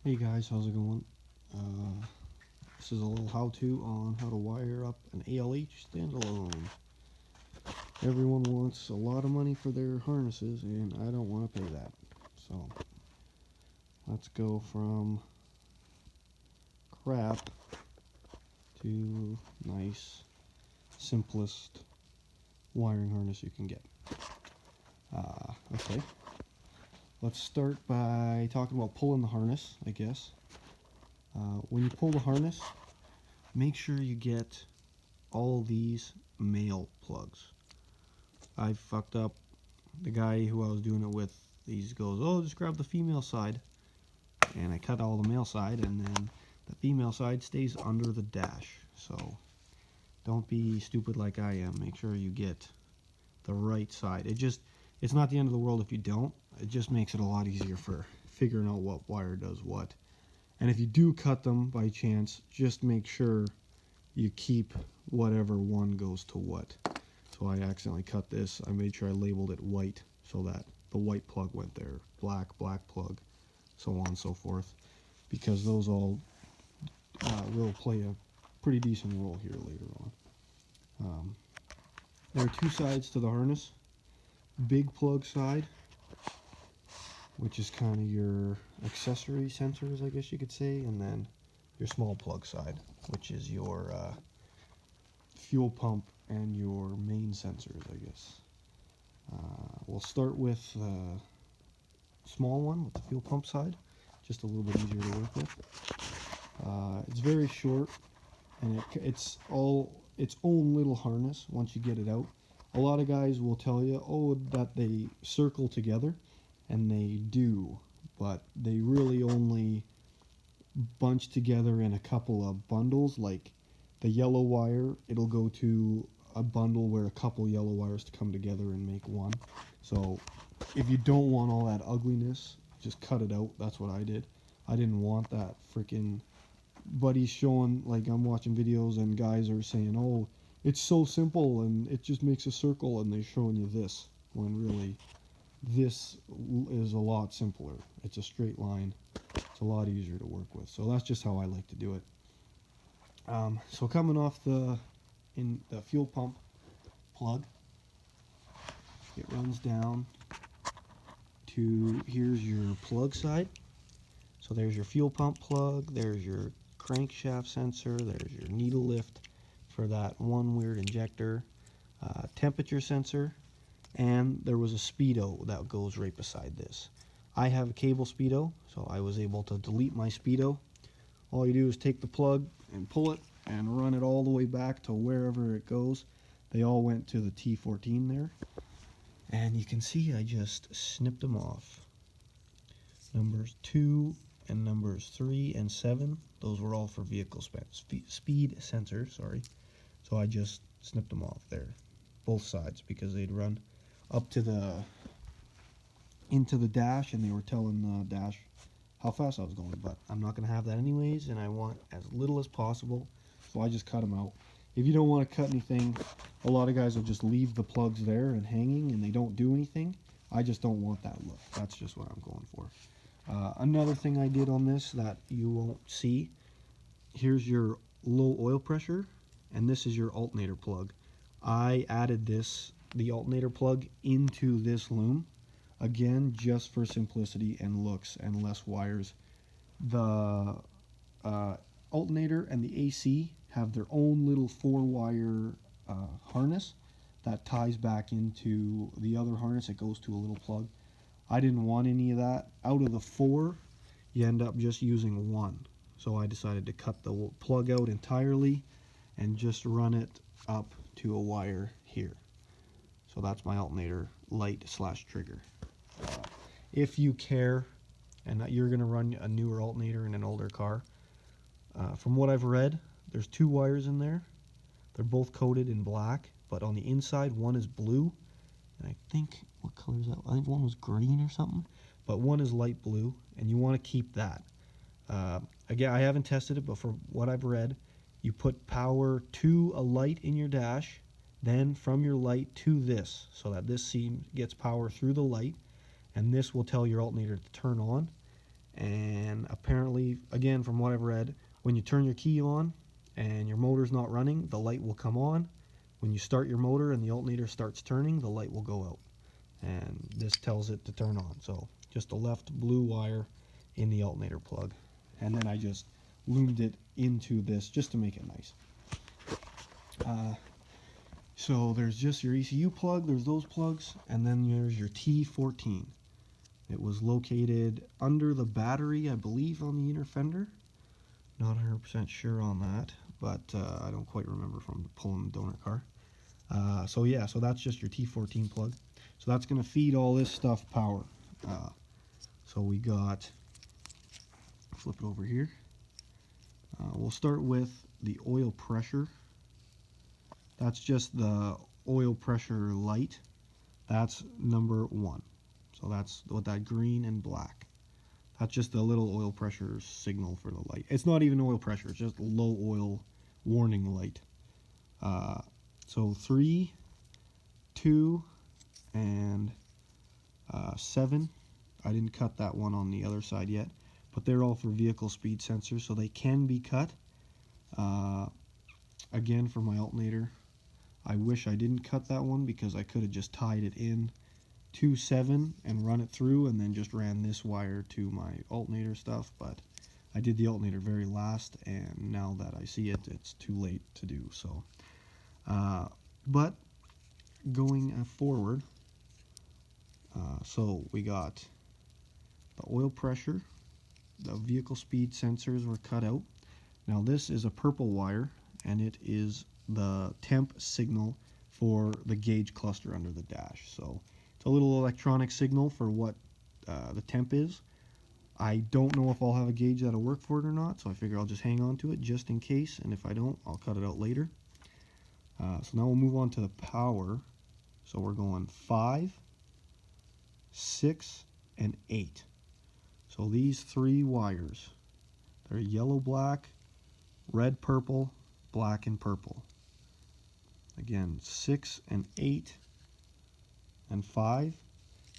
Hey guys, how's it going? This is a little how-to on how to wire up an ALH standalone. Everyone wants a lot of money for their harnesses, and I don't want to pay that. So let's go from crap to nice, simplest wiring harness you can get. Okay, let's start by talking about pulling the harness, I guess. When you pull the harness, make sure you get all these male plugs. I fucked up. The guy who I was doing it with, he goes, "Oh, just grab the female side," and I cut all the male side, and then the female side stays under the dash. So don't be stupid like I am. Make sure you get the right side. It's not the end of the world if you don't. It just makes it a lot easier for figuring out what wire does what. And if you do cut them by chance, just make sure you keep whatever one goes to what. So I accidentally cut this. I made sure I labeled it white so that the white plug went there. Black, black plug, so on and so forth. Because those all will play a pretty decent role here later on. There are two sides to the harness. Big plug side, which is kind of your accessory sensors, I guess you could say, and then your small plug side, which is your fuel pump and your main sensors, I guess. We'll start with the small one with the fuel pump side, just a little bit easier to work with. It's very short, and it's all its own little harness once you get it out. A lot of guys will tell you, oh, that they circle together, and they do, but they really only bunch together in a couple of bundles. Like the yellow wire, it'll go to a bundle where a couple yellow wires to come together and make one. So if you don't want all that ugliness, just cut it out. That's what I did. I didn't want that freaking buddies showing, like I'm watching videos and guys are saying, oh, it's so simple and it just makes a circle, and they're showing you this when really this is a lot simpler. It's a straight line. It's a lot easier to work with. So that's just how I like to do it. So coming off the fuel pump plug, it runs down to, here's your plug side. So there's your fuel pump plug, there's your crankshaft sensor, there's your needle lift for that one weird injector, temperature sensor, and there was a speedo that goes right beside this. I have a cable speedo, so I was able to delete my speedo. All you do is take the plug and pull it and run it all the way back to wherever it goes. They all went to the T14 there. And you can see I just snipped them off. Numbers 2 and numbers 3 and 7, those were all for vehicle speed sensors, sorry. So I just snipped them off there, both sides, because they'd run up to into the dash, and they were telling the dash how fast I was going, but I'm not going to have that anyways, and I want as little as possible, so I just cut them out. If you don't want to cut anything, a lot of guys will just leave the plugs there and hanging, and they don't do anything. I just don't want that look. That's just what I'm going for. Another thing I did on this that you won't see, here's your low oil pressure, and this is your alternator plug. I added the alternator plug into this loom, again, just for simplicity and looks and less wires. The alternator and the AC have their own little 4-wire harness that ties back into the other harness. It goes to a little plug. I didn't want any of that. Out of the 4, you end up just using 1. So I decided to cut the plug out entirely and just run it up to a wire here. So that's my alternator light / trigger. If you care and that you're going to run a newer alternator in an older car, from what I've read, there's 2 wires in there. They're both coated in black, but on the inside one is blue, and I think, what color is that? I think one was green or something, but one is light blue, and you want to keep that. Again, I haven't tested it, but from what I've read, you put power to a light in your dash, then from your light to this, so that this gets power through the light, and this will tell your alternator to turn on. And apparently, again, from what I've read, when you turn your key on and your motor's not running, the light will come on. When you start your motor and the alternator starts turning, the light will go out. And this tells it to turn on. So just a left blue wire in the alternator plug. And then I just loomed it into this just to make it nice. So there's just your ECU plug, there's those plugs, and then there's your T14. It was located under the battery, I believe, on the inner fender. Not 100% sure on that, but I don't quite remember from pulling the donor car. So yeah, so that's just your T14 plug. So that's going to feed all this stuff power. So we got, flip it over here. We'll start with the oil pressure. That's just the oil pressure light. That's number 1. So that's what that green and black. That's just the little oil pressure signal for the light. It's not even oil pressure, it's just low oil warning light. So 3, 2, and 7. I didn't cut that one on the other side yet, but they're all for vehicle speed sensors, so they can be cut. Again, for my alternator, I wish I didn't cut that one because I could have just tied it in to 7 and run it through and then just ran this wire to my alternator stuff, but I did the alternator very last, and now that I see it, it's too late to do so. But going forward, so we got the oil pressure, the vehicle speed sensors were cut out. Now this is a purple wire, and it is the temp signal for the gauge cluster under the dash. So it's a little electronic signal for what the temp is. I don't know if I'll have a gauge that'll work for it or not, so I figure I'll just hang on to it just in case, and if I don't, I'll cut it out later. So now we'll move on to the power. So we're going 5, 6, and 8. So these 3 wires, they're yellow, black, red, purple, black, and purple. Again, 6 and 8 and 5,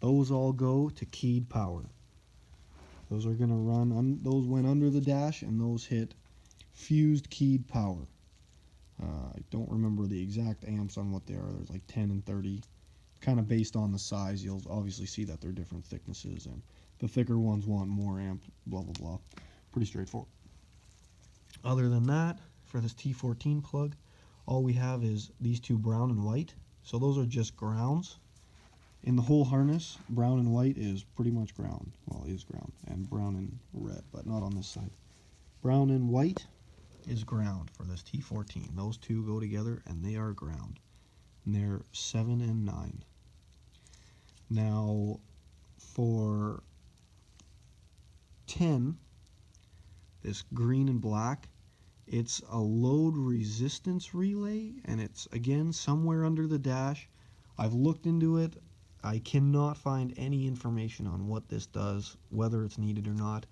those all go to keyed power. Those are going to run, those went under the dash, and those hit fused keyed power. I don't remember the exact amps on what they are. There's like 10 and 30. Kind of based on the size, you'll obviously see that they're different thicknesses, and the thicker ones want more amp, blah, blah, blah. Pretty straightforward. Other than that, for this T14 plug, all we have is these 2 brown and white. So those are just grounds. In the whole harness, brown and white is pretty much ground. Well, it is ground, and brown and red, but not on this side. Brown and white is ground for this T14. Those 2 go together, and they are ground. And they're 7 and 9. Now, for 10, this green and black, it's a load resistance relay, and it's, again, somewhere under the dash. I've looked into it. I cannot find any information on what this does, whether it's needed or not.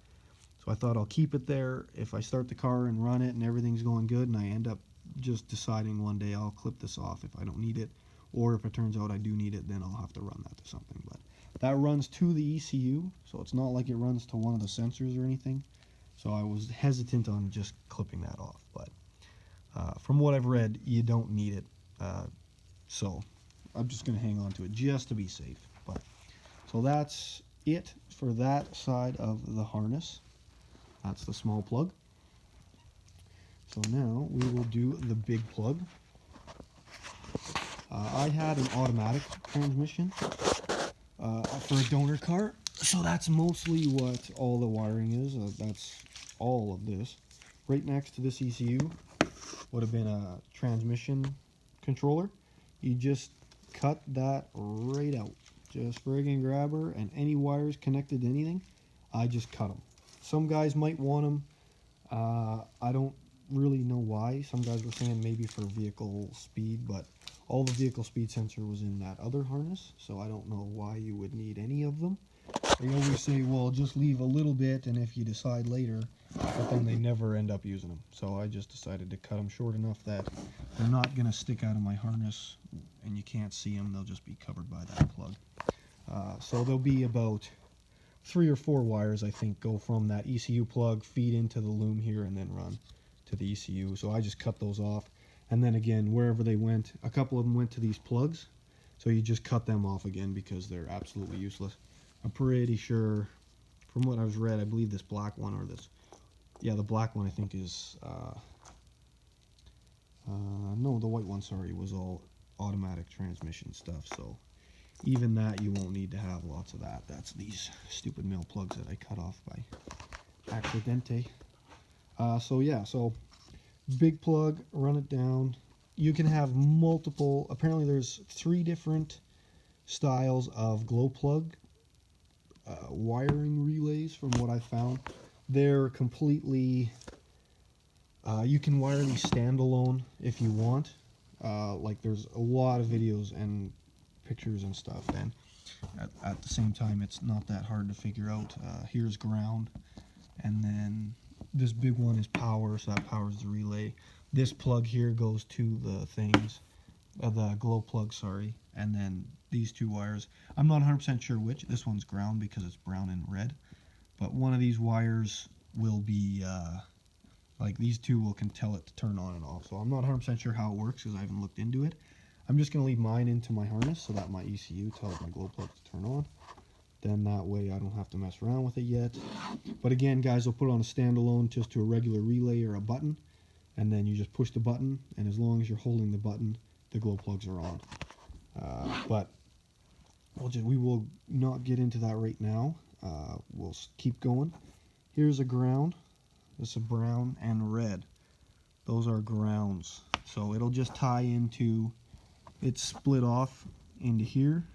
So I thought I'll keep it there. If I start the car and run it and everything's going good and I end up just deciding one day I'll clip this off if I don't need it, or if it turns out I do need it, then I'll have to run that to something. But that runs to the ECU, so it's not like it runs to one of the sensors or anything. So I was hesitant on just clipping that off, but from what I've read, you don't need it. So I'm just going to hang on to it just to be safe. But so that's it for that side of the harness. That's the small plug. So now we will do the big plug. I had an automatic transmission for a donor car, so that's mostly what all the wiring is. That's all of this. Right next to this ECU would have been a transmission controller. You just cut that right out. Just friggin' grab her, and any wires connected to anything, I just cut them. Some guys might want them. I don't really know why. Some guys were saying maybe for vehicle speed, but all the vehicle speed sensor was in that other harness, so I don't know why you would need any of them. They always say, well, just leave a little bit, and if you decide later, but then they never end up using them. So I just decided to cut them short enough that they're not going to stick out of my harness, and you can't see them. They'll just be covered by that plug. So they'll be about 3 or 4 wires, I think, go from that ECU plug, feed into the loom here, and then run to the ECU. So I just cut those off. And then again, wherever they went, a couple of them went to these plugs. So you just cut them off again because they're absolutely useless. I'm pretty sure, from what I've read, I believe this black one, or this, yeah, the black one I think is, no, the white one, sorry, was all automatic transmission stuff. So even that, you won't need to have lots of that. That's these stupid mill plugs that I cut off by accidente. So yeah, so big plug, run it down. You can have multiple, apparently there's 3 different styles of glow plug wiring relays from what I found. They're completely, you can wire these standalone if you want. Like there's a lot of videos and pictures and stuff, and at the same time it's not that hard to figure out. Here's ground, and then this big one is power, so that powers the relay. This plug here goes to the things, the glow plug, sorry, and then these 2 wires. I'm not 100% sure which. This one's ground because it's brown and red, but one of these wires will be, like these 2 can tell it to turn on and off. So I'm not 100% sure how it works because I haven't looked into it. I'm just going to leave mine into my harness so that my ECU tells my glow plug to turn on. Then that way I don't have to mess around with it yet. But again, guys, I'll put it on a standalone just to a regular relay or a button, and then you just push the button, and as long as you're holding the button, the glow plugs are on. But we will not get into that right now. We'll keep going. Here's a ground. This is a brown and red. Those are grounds. So it'll just tie into, it's split off into here,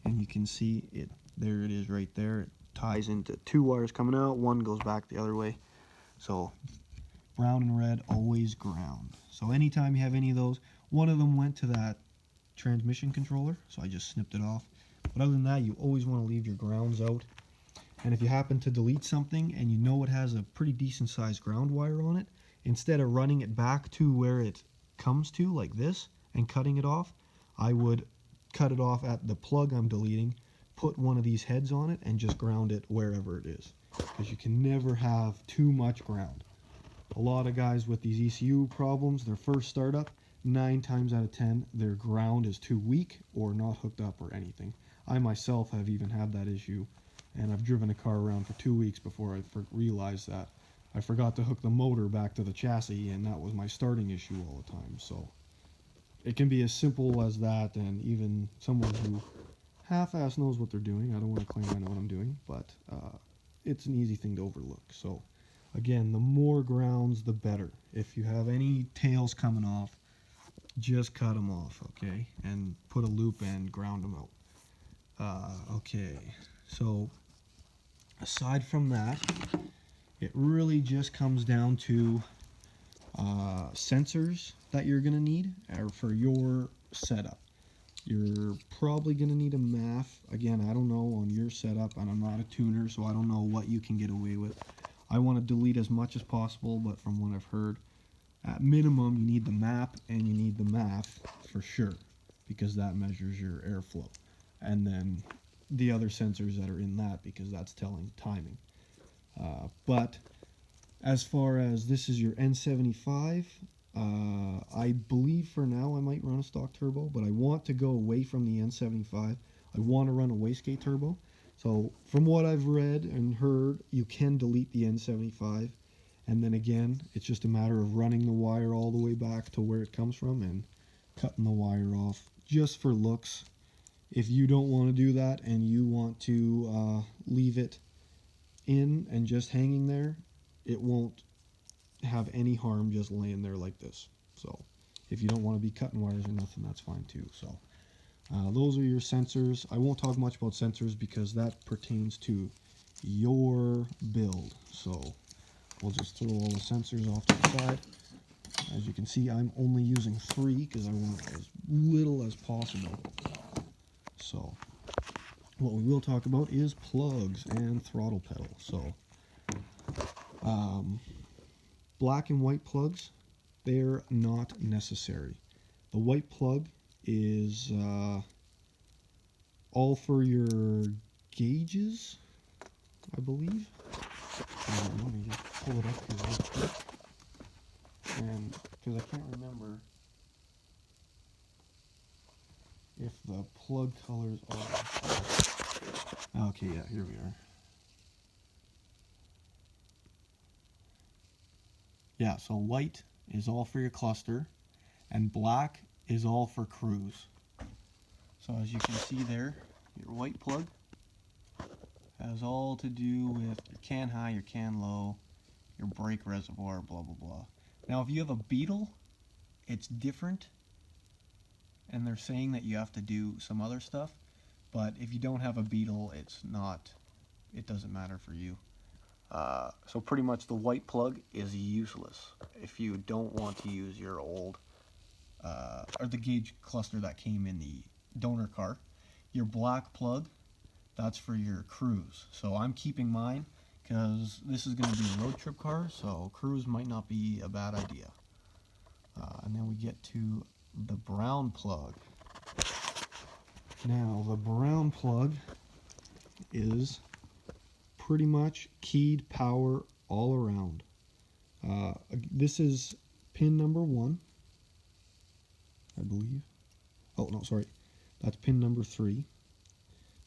and you can see it, there it is right there. It ties into 2 wires coming out, 1 goes back the other way. So brown and red, always ground. So anytime you have any of those, one of them went to that transmission controller, so I just snipped it off. But other than that, you always want to leave your grounds out. And if you happen to delete something and you know it has a pretty decent sized ground wire on it, instead of running it back to where it comes to, like this, and cutting it off, I would cut it off at the plug I'm deleting, put one of these heads on it, and just ground it wherever it is. Because you can never have too much ground. A lot of guys with these ECU problems, their first startup, 9 times out of 10, their ground is too weak or not hooked up or anything. I myself have even had that issue, and I've driven a car around for 2 weeks before I realized that I forgot to hook the motor back to the chassis, and that was my starting issue all the time. So it can be as simple as that, and even someone who half-ass knows what they're doing, I don't want to claim I know what I'm doing, but it's an easy thing to overlook. So again, the more grounds, the better. If you have any tails coming off, just cut them off, okay? And put a loop and ground them out. Okay, so aside from that, it really just comes down to sensors that you're going to need for your setup. You're probably going to need a MAF. Again, I don't know on your setup, and I'm not a tuner, so I don't know what you can get away with. I want to delete as much as possible, but from what I've heard, at minimum, you need the map and you need the MAF for sure, because that measures your airflow. And then the other sensors that are in that, because that's telling timing. But as far as this is your N75, I believe for now I might run a stock turbo, but I want to go away from the N75. I want to run a wastegate turbo. So from what I've read and heard, you can delete the N75. And then again, it's just a matter of running the wire all the way back to where it comes from and cutting the wire off just for looks. If you don't want to do that and you want to leave it in and just hanging there, it won't have any harm just laying there like this. So if you don't want to be cutting wires or nothing, that's fine too. So those are your sensors. I won't talk much about sensors because that pertains to your build. So we'll just throw all the sensors off to the side. As you can see, I'm only using 3 because I want as little as possible. So what we will talk about is plugs and throttle pedal. So black and white plugs, they're not necessary. The white plug is all for your gauges, I believe. Let me just pull it up here real quick. And because I can't remember if the plug colors are. Okay, yeah, here we are. Yeah, so white is all for your cluster, and black is all for cruise. So as you can see there, your white plug has all to do with your can high, your can low, your brake reservoir, blah, blah, blah. Now, if you have a Beetle, it's different, and they're saying that you have to do some other stuff, but if you don't have a Beetle, it doesn't matter for you. So pretty much the white plug is useless if you don't want to use your old, or the gauge cluster that came in the donor car. Your black plug, that's for your cruise. So I'm keeping mine because this is going to be a road trip car, so cruise might not be a bad idea. And then we get to the brown plug. Now, the brown plug is pretty much keyed power all around. This is pin number 1, I believe. Oh, no, sorry. That's pin number 3.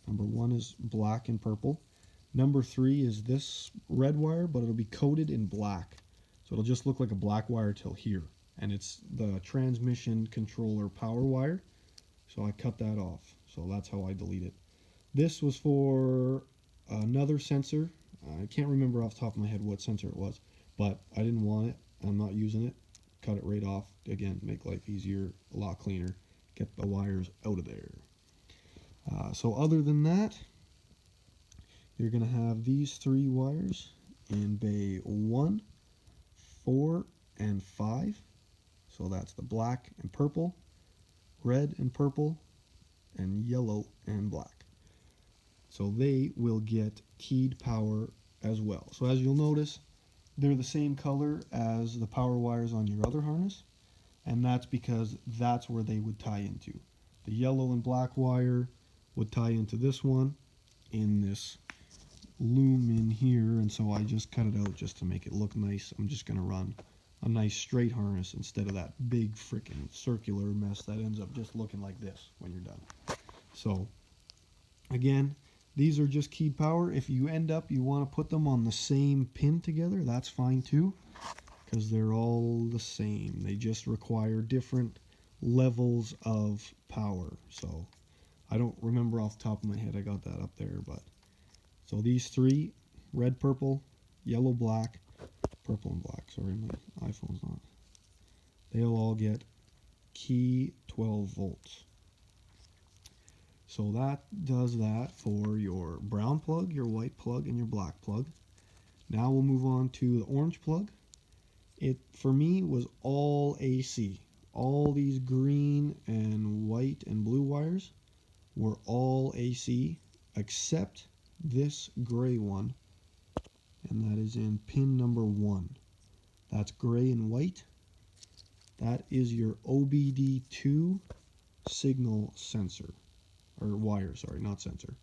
Number 1 is black and purple. Number 3 is this red wire, but it'll be coated in black. So it'll just look like a black wire till here. And it's the transmission controller power wire. So I cut that off. So that's how I delete it. This was for another sensor. I can't remember off the top of my head what sensor it was, but I didn't want it. I'm not using it. Cut it right off. Again, make life easier, a lot cleaner. Get the wires out of there. So other than that, you're going to have these 3 wires in bay 1, 4, and 5. So that's the black and purple, red and purple, and yellow and black. So they will get keyed power as well. So as you'll notice, they're the same color as the power wires on your other harness, and that's because that's where they would tie into. The yellow and black wire would tie into this one in this loom in here, and so I just cut it out just to make it look nice. I'm just going to run a nice straight harness instead of that big freaking circular mess that ends up just looking like this when you're done. So again, these are just keyed power. If you want to put them on the same pin together, that's fine too, because they're all the same. They just require different levels of power. So I don't remember off the top of my head, I got that up there, but so these 3, red, purple, yellow, black, purple and black. Sorry, my iPhone's not. They'll all get key 12 volts. So that does that for your brown plug, your white plug, and your black plug. Now we'll move on to the orange plug. It, for me, was all AC. All these green and white and blue wires were all AC, except this gray one, and that is in pin number 1. That's gray and white. That is your OBD2 signal sensor, or wire, sorry, not sensor.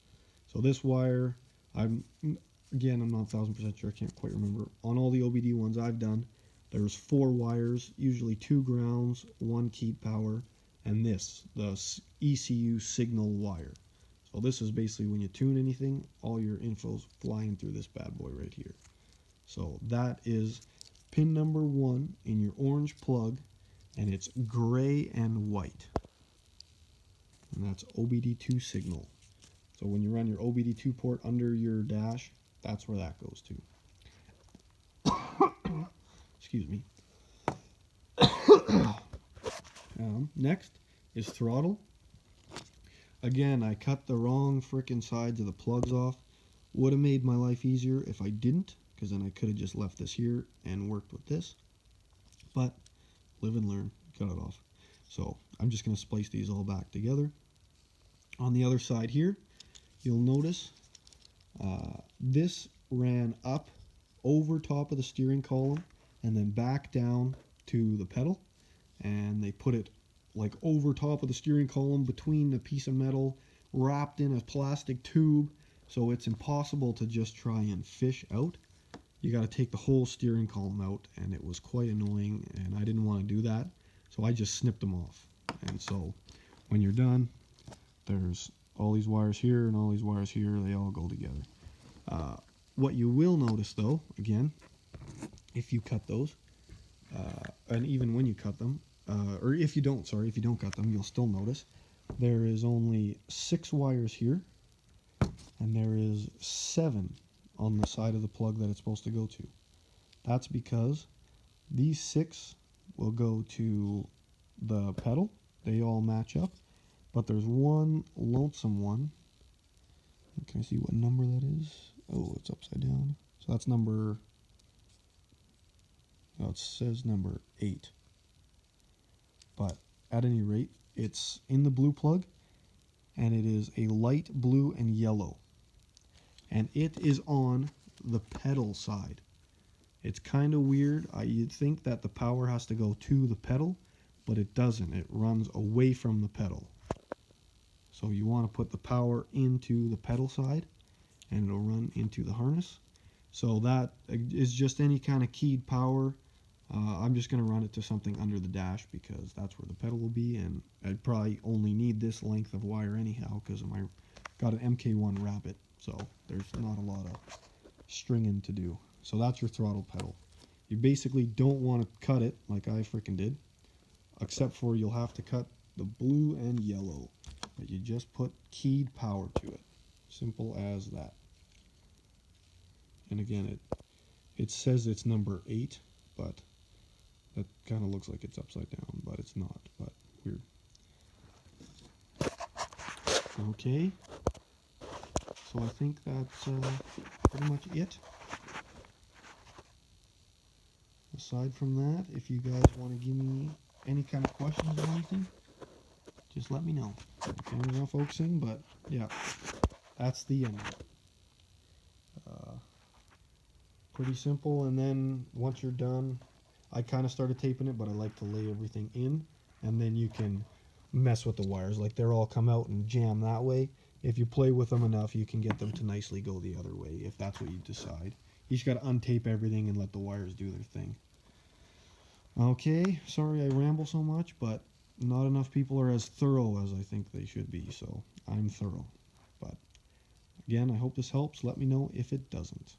So this wire, I'm not 1,000% sure, I can't quite remember. On all the OBD ones I've done, there's 4 wires, usually 2 grounds, 1 keyed power, and this, the ECU signal wire. So this is basically when you tune anything, all your info's flying through this bad boy right here. So that is pin number 1 in your orange plug, and it's gray and white. And that's OBD2 signal. So when you run your OBD2 port under your dash, that's where that goes to. Excuse me. Next is throttle. Again, I cut the wrong frickin' sides of the plugs off. Would have made my life easier if I didn't, because then I could have just left this here and worked with this. But live and learn, cut it off. So I'm just going to splice these all back together. On the other side here, you'll notice this ran up over top of the steering column and then back down to the pedal, and they put it like over top of the steering column between the piece of metal wrapped in a plastic tube So it's impossible to just try and fish out. You got to take the whole steering column out, and it was quite annoying, and I didn't want to do that, so I just snipped them off. And so when you're done, there's all these wires here and all these wires here, they all go together. What you will notice though, again, if you cut those, and even when you cut them, or if you don't cut them, you'll still notice there is only 6 wires here, and there is 7 on the side of the plug that it's supposed to go to. That's because these 6 will go to the pedal. They all match up, but there's one lonesome one. Can I see what number that is? Oh, it's upside down. So that's number, oh, it says number 8. But at any rate, it's in the blue plug, and it is a light blue and yellow. And it is on the pedal side. It's kind of weird. You'd think that the power has to go to the pedal, but it doesn't. It runs away from the pedal. So you want to put the power into the pedal side, and it'll run into the harness. So that is just any kind of keyed power. I'm just going to run it to something under the dash because that's where the pedal will be, and I'd probably only need this length of wire anyhow because I got an MK1 Rabbit, so there's not a lot of stringing to do. So that's your throttle pedal. You basically don't want to cut it like I freaking did, except for you'll have to cut the blue and yellow, but you just put keyed power to it. Simple as that. And again, it says it's number 8, but that kind of looks like it's upside down, but it's not, but weird. Okay, so I think that's pretty much it. Aside from that, if you guys want to give me any kind of questions or anything, just let me know. The camera's not focusing, but yeah, that's the end of it. Pretty simple, and then once you're done, I kind of started taping it, but I like to lay everything in, and then you can mess with the wires. Like they'll all come out and jam that way. If you play with them enough, you can get them to nicely go the other way, if that's what you decide. You just got to untape everything and let the wires do their thing. Okay, sorry I ramble so much, but not enough people are as thorough as I think they should be, so I'm thorough. But again, I hope this helps. Let me know if it doesn't.